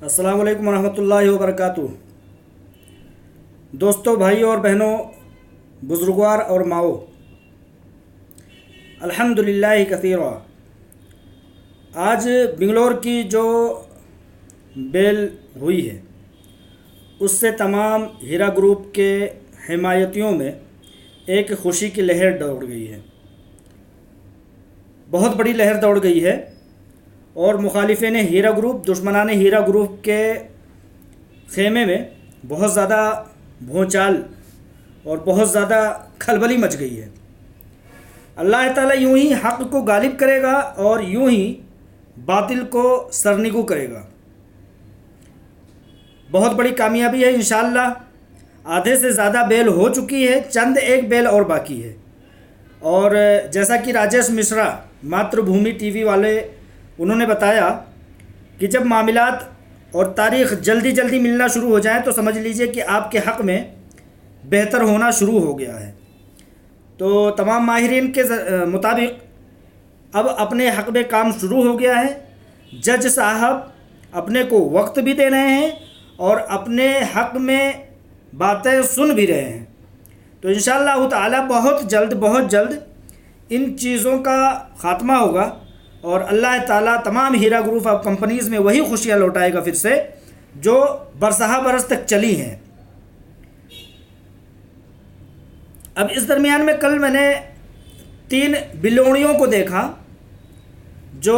अस्सलाम वालेकुम रहमतुल्लाहि व बरकातुहू। दोस्तों, भाइयों और बहनों, बुज़ुर्गवार और माओ, अल्हम्दुलिल्लाह कसीरा। आज बेंगलोर की जो बेल हुई है उससे तमाम हीरा ग्रुप के हिमायतियों में एक खुशी की लहर दौड़ गई है, बहुत बड़ी लहर दौड़ गई है। और मुखालिफिन हीरा ग्रुप, दुश्मनान हीरा ग्रुप के खेमे में बहुत ज़्यादा भूचाल और बहुत ज़्यादा खलबली मच गई है। अल्लाह ताला यूं ही हक़ को गालिब करेगा और यूं ही बातिल को सरनिगू करेगा। बहुत बड़ी कामयाबी है इंशाअल्लाह। आधे से ज़्यादा बेल हो चुकी है, चंद एक बेल और बाकी है। और जैसा कि राजेश मिश्रा मातृभूमि टीवी वाले उन्होंने बताया कि जब मामलात और तारीख़ जल्दी जल्दी मिलना शुरू हो जाए तो समझ लीजिए कि आपके हक़ में बेहतर होना शुरू हो गया है। तो तमाम माहिरीन के मुताबिक अब अपने हक़ में काम शुरू हो गया है। जज साहब अपने को वक्त भी दे रहे हैं और अपने हक़ में बातें सुन भी रहे हैं। तो इंशाअल्लाह ताला बहुत जल्द इन चीज़ों का ख़ात्मा होगा और अल्लाह ताला तमाम हीरा ग्रुप ऑफ कंपनीज़ में वही खुशियाँ लौटाएगा फिर से जो बरसहा बरस तक चली हैं। अब इस दरमियान में कल मैंने 3 बिलोड़ियों को देखा जो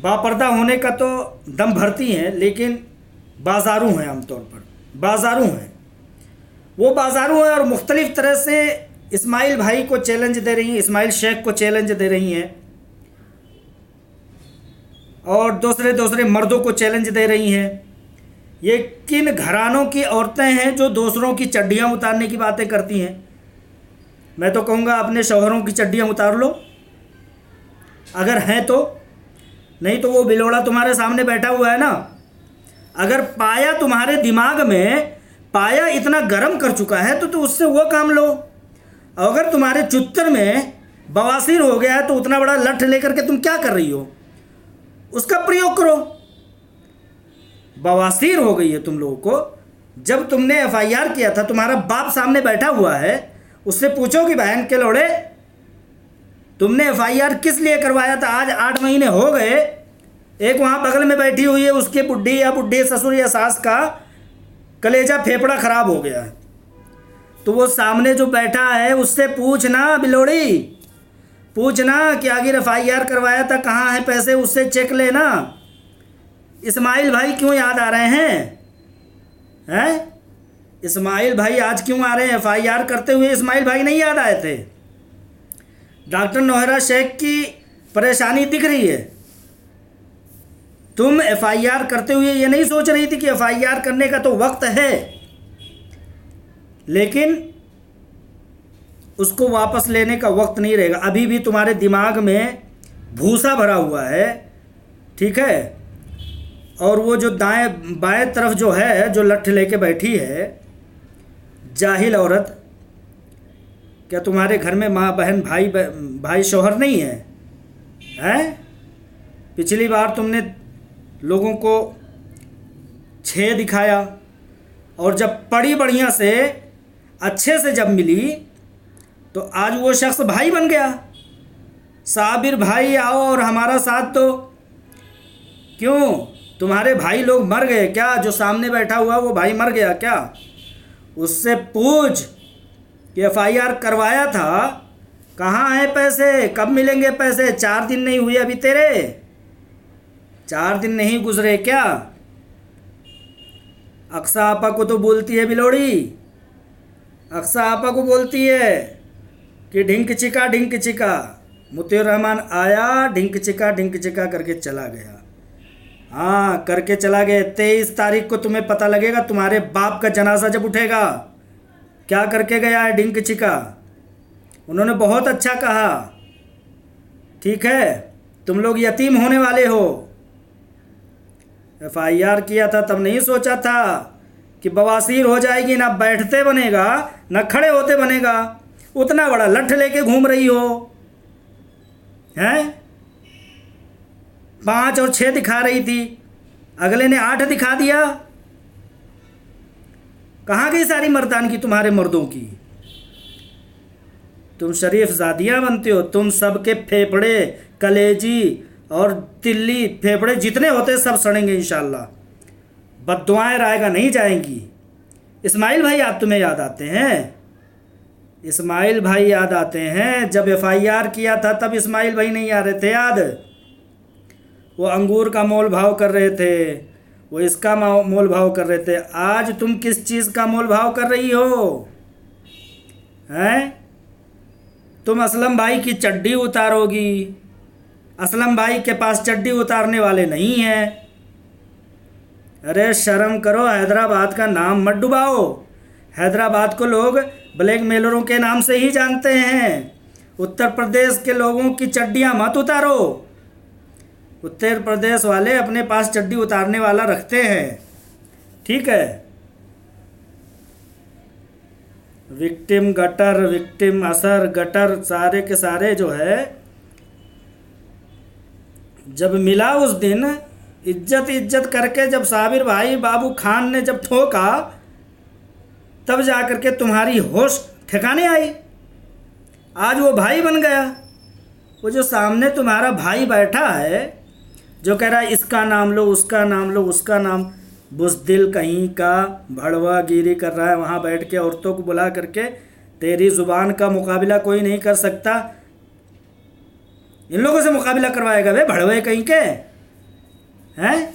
बापर्दा होने का तो दम भरती हैं, लेकिन बाज़ारू हैं, आमतौर पर बाज़ारू हैं। वो बाज़ारू हैं और मुख्तलिफ़ तरह से इस्माइल भाई को चैलेंज दे रही हैं, इस्माइल शेख को चैलेंज दे रही हैं और दूसरे मर्दों को चैलेंज दे रही हैं। ये किन घरानों की औरतें हैं जो दूसरों की चड्डियाँ उतारने की बातें करती हैं? मैं तो कहूँगा अपने शौहरों की चड्डियाँ उतार लो अगर हैं तो, नहीं तो वो बिलोड़ा तुम्हारे सामने बैठा हुआ है ना। अगर पाया तुम्हारे दिमाग में पाया इतना गर्म कर चुका है तो उससे वो काम लो। अगर तुम्हारे चुत्तर में बवासीर हो गया है तो उतना बड़ा लठ लेकर के तुम क्या कर रही हो, उसका प्रयोग करो। बवासीर हो गई है तुम लोगों को। जब तुमने एफआईआर किया था, तुम्हारा बाप सामने बैठा हुआ है, उससे पूछो कि बहन के लोड़े तुमने एफआईआर किस लिए करवाया था। आज 8 महीने हो गए, एक वहाँ बगल में बैठी हुई है, उसके बुढ़ी या बुढ़े ससुर या सास का कलेजा फेफड़ा ख़राब हो गया है, तो वो सामने जो बैठा है उससे पूछना, बिलोड़ी पूछना कि आखिर एफआईआर करवाया था, कहाँ है पैसे, उससे चेक लेना। इस्माइल भाई क्यों याद आ रहे हैं? इस्माइल भाई आज क्यों आ रहे हैं? एफआईआर करते हुए इस्माइल भाई नहीं याद आए थे? डॉक्टर नौहरा शेख की परेशानी दिख रही है। तुम एफआईआर करते हुए ये नहीं सोच रही थी कि एफआईआर करने का तो वक्त है, लेकिन उसको वापस लेने का वक्त नहीं रहेगा। अभी भी तुम्हारे दिमाग में भूसा भरा हुआ है, ठीक है। और वो जो दाएं बाएं तरफ जो है, जो लठ लेके बैठी है, जाहिल औरत, क्या तुम्हारे घर में माँ बहन भाई शौहर नहीं है? पिछली बार तुमने लोगों को 6 दिखाया और जब पड़ी बढ़िया से अच्छे से जब मिली तो आज वो शख्स भाई बन गया। साबिर भाई आओ और हमारा साथ दो। क्यों, तुम्हारे भाई लोग मर गए क्या? जो सामने बैठा हुआ वो भाई मर गया क्या? उससे पूछ कि एफआईआर करवाया था, कहाँ हैं पैसे, कब मिलेंगे पैसे? 4 दिन नहीं हुए अभी तेरे, 4 दिन नहीं गुजरे क्या? अक्सा आपा को तो बोलती है बिलोड़ी, अक्सा आपा को बोलती है कि ढिंक चिका। मुतीउर रहमान आया, ढिंक चिका करके चला गया। हाँ, करके चला गया। 23 तारीख को तुम्हें पता लगेगा, तुम्हारे बाप का जनाजा जब उठेगा, क्या करके गया है ढिंक चिका। उन्होंने बहुत अच्छा कहा, ठीक है, तुम लोग यतीम होने वाले हो। एफआईआर किया था तब नहीं सोचा था कि बवासीर हो जाएगी, ना बैठते बनेगा ना खड़े होते बनेगा। उतना बड़ा लठ लेके घूम रही हो, हैं? 5 और 6 दिखा रही थी। अगले ने 8 दिखा दिया। कहाँ गई सारी मर्दानगी तुम्हारे मर्दों की? तुम शरीफ ज़ादियाँ बनते हो। तुम सबके फेफड़े, कलेजी और तिल्ली, फेफड़े जितने होते सब सड़ेंगे इंशाल्लाह। बद्दुआएं रायगा नहीं जाएंगी। इस्माइल भाई आप तुम्हें याद आते हैं? इस्माइल भाई याद आते हैं? जब FIR किया था तब इस्माइल भाई नहीं आ रहे थे याद? वो अंगूर का मोल भाव कर रहे थे, वो इसका मोल भाव कर रहे थे। आज तुम किस चीज़ का मोल भाव कर रही हो? हैं? तुम असलम भाई की चड्डी उतारोगी। असलम भाई के पास चड्डी उतारने वाले नहीं हैं। अरे शर्म करो, हैदराबाद का नाम मत डुबाओ। हैदराबाद को लोग ब्लैक मेलरों के नाम से ही जानते हैं। उत्तर प्रदेश के लोगों की चड्डियाँ मत उतारो। उत्तर प्रदेश वाले अपने पास चड्डी उतारने वाला रखते हैं, ठीक है? विक्टिम गटर, विक्टिम असर, गटर सारे के सारे जो है, जब मिला उस दिन इज्जत इज्जत करके, जब साबिर भाई बाबू खान ने जब ठोका तब जा कर के तुम्हारी होश ठिकाने आई। आज वो भाई बन गया। वो जो सामने तुम्हारा भाई बैठा है जो कह रहा है इसका नाम लो, उसका नाम लो, उसका नाम, बुज़दिल कहीं का भड़वागिरी कर रहा है वहाँ बैठ के, औरतों को बुला करके। तेरी ज़ुबान का मुकाबला कोई नहीं कर सकता। इन लोगों से मुकाबला करवाएगा वे भड़वे कहीं के हैं?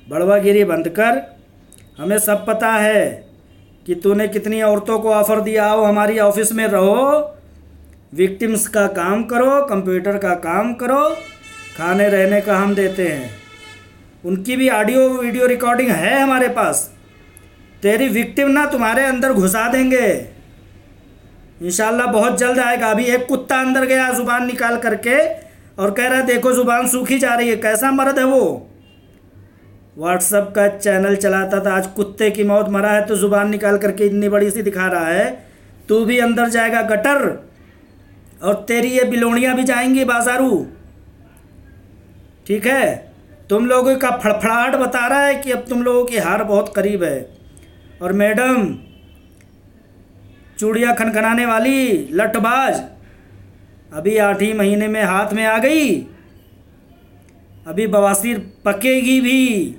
भड़वागिरी बंद कर। हमें सब पता है कि तूने कितनी औरतों को ऑफ़र दिया। आओ हमारी ऑफिस में रहो, विक्टिम्स का काम करो, कंप्यूटर का काम करो, खाने रहने का हम देते हैं। उनकी भी ऑडियो वीडियो रिकॉर्डिंग है हमारे पास। तेरी विक्टिम ना तुम्हारे अंदर घुसा देंगे इंशाल्लाह, बहुत जल्द आएगा। अभी एक कुत्ता अंदर गया ज़ुबान निकाल करके और कह रहा है देखो ज़ुबान सूखी जा रही है। कैसा मर्द है वो? व्हाट्सएप का चैनल चलाता था, आज कुत्ते की मौत मरा है तो ज़ुबान निकाल करके इतनी बड़ी सी दिखा रहा है। तू भी अंदर जाएगा गटर, और तेरी ये बिलोनियाँ भी जाएंगी बाजारू, ठीक है? तुम लोगों का फड़फड़ाहट बता रहा है कि अब तुम लोगों की हार बहुत करीब है। और मैडम चूड़ियाँ खनखनाने वाली लटबाज, अभी 8 ही महीने में हाथ में आ गई। अभी बवासीर पकेगी भी,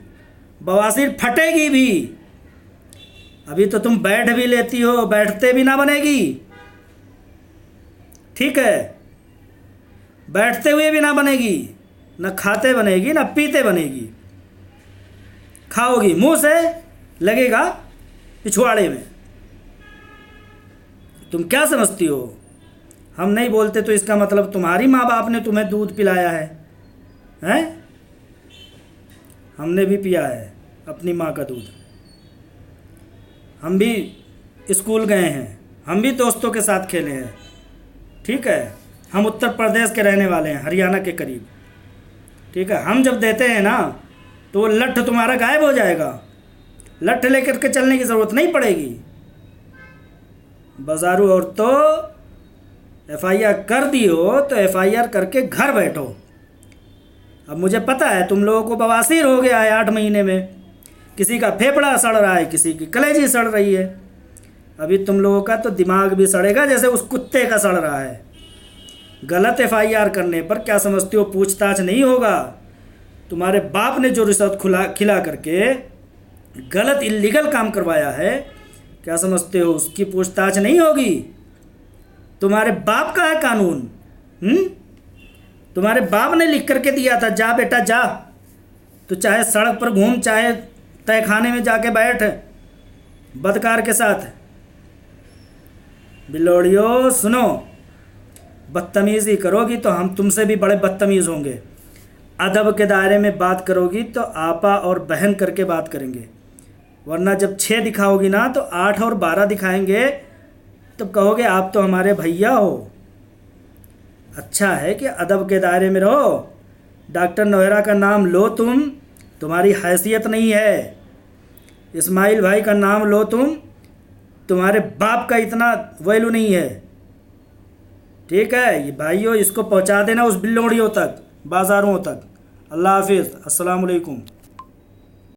बवासीर फटेगी भी। अभी तो तुम बैठ भी लेती हो, बैठते भी ना बनेगी, ठीक है? बैठते हुए भी ना बनेगी, न खाते बनेगी न पीते बनेगी। खाओगी मुंह से, लगेगा पिछवाड़े में। तुम क्या समझती हो? हम नहीं बोलते तो इसका मतलब तुम्हारी माँ बाप ने तुम्हें दूध पिलाया है, हैं? हमने भी पिया है अपनी माँ का दूध। हम भी स्कूल गए हैं, हम भी दोस्तों के साथ खेले हैं, ठीक है? हम उत्तर प्रदेश के रहने वाले हैं, हरियाणा के करीब, ठीक है? हम जब देते हैं ना तो वो लठ तुम्हारा गायब हो जाएगा। लठ लेकर के चलने की ज़रूरत नहीं पड़ेगी। बाजारू औरतों, FIR कर दी हो तो FIR करके घर बैठो। अब मुझे पता है तुम लोगों को बवासीर हो गया है 8 महीने में। किसी का फेफड़ा सड़ रहा है, किसी की कलेजी सड़ रही है। अभी तुम लोगों का तो दिमाग भी सड़ेगा जैसे उस कुत्ते का सड़ रहा है। गलत FIR करने पर क्या समझते हो पूछताछ नहीं होगा? तुम्हारे बाप ने जो रिश्वत खिला करके गलत इलीगल काम करवाया है, क्या समझते हो उसकी पूछताछ नहीं होगी? तुम्हारे बाप का है कानून, तुम्हारे बाप ने लिख करके दिया था, जा बेटा जा, तो चाहे सड़क पर घूम, चाहे तहखाने में जाके बैठ बदकार के साथ। बिलोड़ियों सुनो, बदतमीज़ी करोगी तो हम तुमसे भी बड़े बदतमीज़ होंगे। अदब के दायरे में बात करोगी तो आपा और बहन करके बात करेंगे, वरना जब 6 दिखाओगी ना तो 8 और 12 दिखाएंगे, तब कहोगे आप तो हमारे भैया हो। अच्छा है कि अदब के दायरे में रहो। डॉक्टर नोहरा का नाम लो तुम, तुम्हारी हैसियत नहीं है। इस्माइल भाई का नाम लो तुम, तुम्हारे बाप का इतना वैल्यू नहीं है, ठीक है? ये भाइयों इसको पहुंचा देना उस बिल्लोड़ियों तक, बाज़ारों तक। अल्लाह हाफिज़, अस्सलाम वालेकुम।